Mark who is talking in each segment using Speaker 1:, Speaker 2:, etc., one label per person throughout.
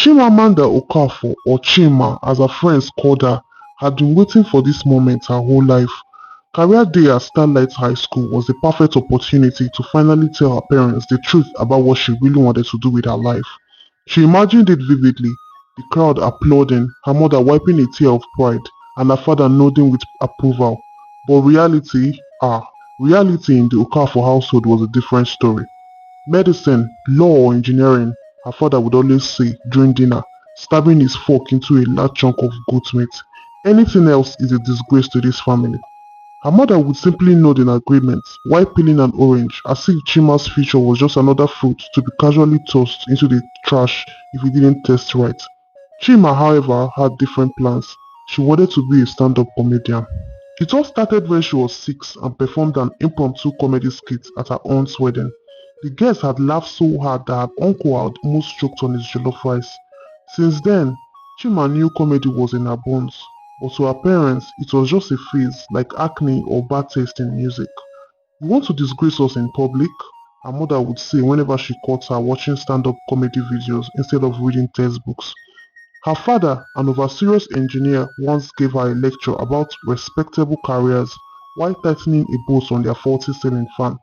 Speaker 1: Chimamanda Okafor, or Chima as her friends called her, had been waiting for this moment her whole life. Career day at Starlight High School was the perfect opportunity to finally tell her parents the truth about what she really wanted to do with her life. She imagined it vividly, the crowd applauding, her mother wiping a tear of pride, and her father nodding with approval. But reality in the Okafor household was a different story. Medicine, law or engineering, her father would always say during dinner, stabbing his fork into a large chunk of goat meat. Anything else is a disgrace to this family. Her mother would simply nod in agreement while peeling an orange as if Chima's future was just another fruit to be casually tossed into the trash if it didn't taste right. Chima, however, had different plans. She wanted to be a stand-up comedian. It all started when she was 6 and performed an impromptu comedy skit at her aunt's wedding. The guests had laughed so hard that her uncle had almost choked on his jollof rice. Since then, Chima knew comedy was in her bones, but to her parents, it was just a phase like acne or bad taste in music. "You want to disgrace us in public?" her mother would say whenever she caught her watching stand-up comedy videos instead of reading textbooks. Her father, an over-serious engineer, once gave her a lecture about respectable careers while tightening a bolt on their faulty ceiling fan.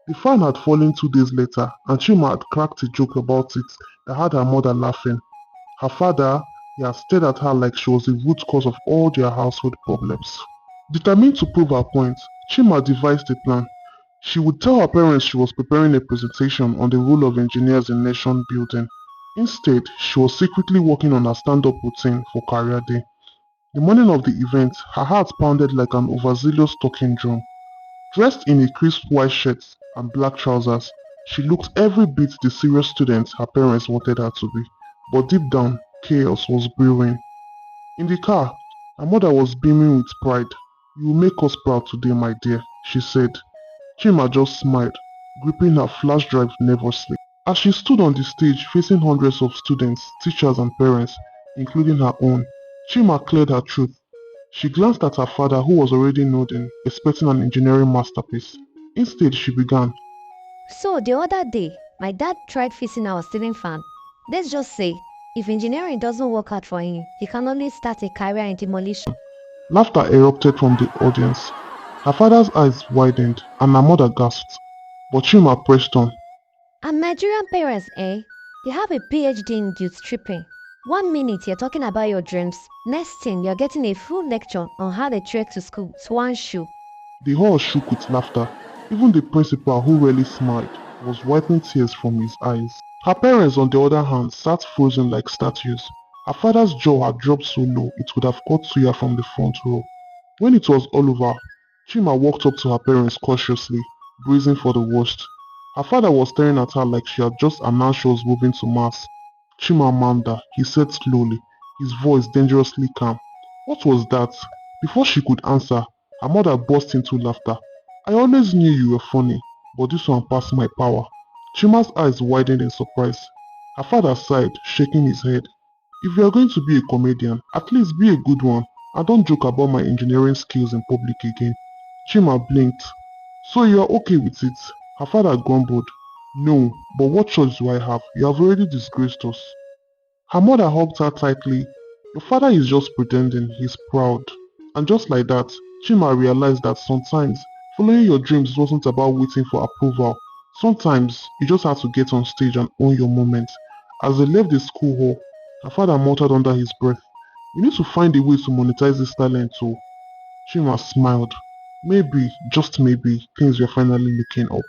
Speaker 1: The fan had fallen 2 days later, and Chima had cracked a joke about it that had her mother laughing. Her father, he had stared at her like she was the root cause of all their household problems. Determined to prove her point, Chima devised a plan. She would tell her parents she was preparing a presentation on the role of engineers in nation building. Instead, she was secretly working on her stand-up routine for career day. The morning of the event, her heart pounded like an overzealous talking drum. Dressed in a crisp white shirt and black trousers, she looked every bit the serious student her parents wanted her to be. But deep down, chaos was brewing. In the car, her mother was beaming with pride. "You will make us proud today, my dear," she said. Chima just smiled, gripping her flash drive nervously. As she stood on the stage facing hundreds of students, teachers and parents, including her own, Chima cleared her throat. She glanced at her father who was already nodding, expecting an engineering masterpiece. Instead, she began.
Speaker 2: So the other day, my dad tried fixing our ceiling fan. Let's just say, if engineering doesn't work out for him, he can only start a career in demolition.
Speaker 1: Laughter erupted from the audience. Her father's eyes widened and her mother gasped. But Chima pressed on.
Speaker 2: And Nigerian parents, eh? They have a PhD in guilt tripping. 1 minute you're talking about your dreams, next thing you're getting a full lecture on how they trek to school to one shoe.
Speaker 1: The hall shook with laughter. Even the principal, who rarely smiled, was wiping tears from his eyes. Her parents, on the other hand, sat frozen like statues. Her father's jaw had dropped so low it would have caught Suya from the front row. When it was all over, Chima walked up to her parents cautiously, bracing for the worst. Her father was staring at her like she had just announced she was moving to Mars. "Chimamanda," he said slowly, his voice dangerously calm. "What was that?" Before she could answer, her mother burst into laughter. "I always knew you were funny, but this one passed my power." Chima's eyes widened in surprise. Her father sighed, shaking his head. "If you are going to be a comedian, at least be a good one, and don't joke about my engineering skills in public again." Chima blinked. "So you are okay with it?" Her father grumbled. "No, but what choice do I have? You have already disgraced us." Her mother hugged her tightly. "Your father is just pretending, he's proud." And just like that, Chima realized that sometimes following your dreams wasn't about waiting for approval. Sometimes you just have to get on stage and own your moment. As they left the school hall, her father muttered under his breath, "We need to find a way to monetize this talent too." Chima smiled. Maybe, just maybe, things were finally looking up.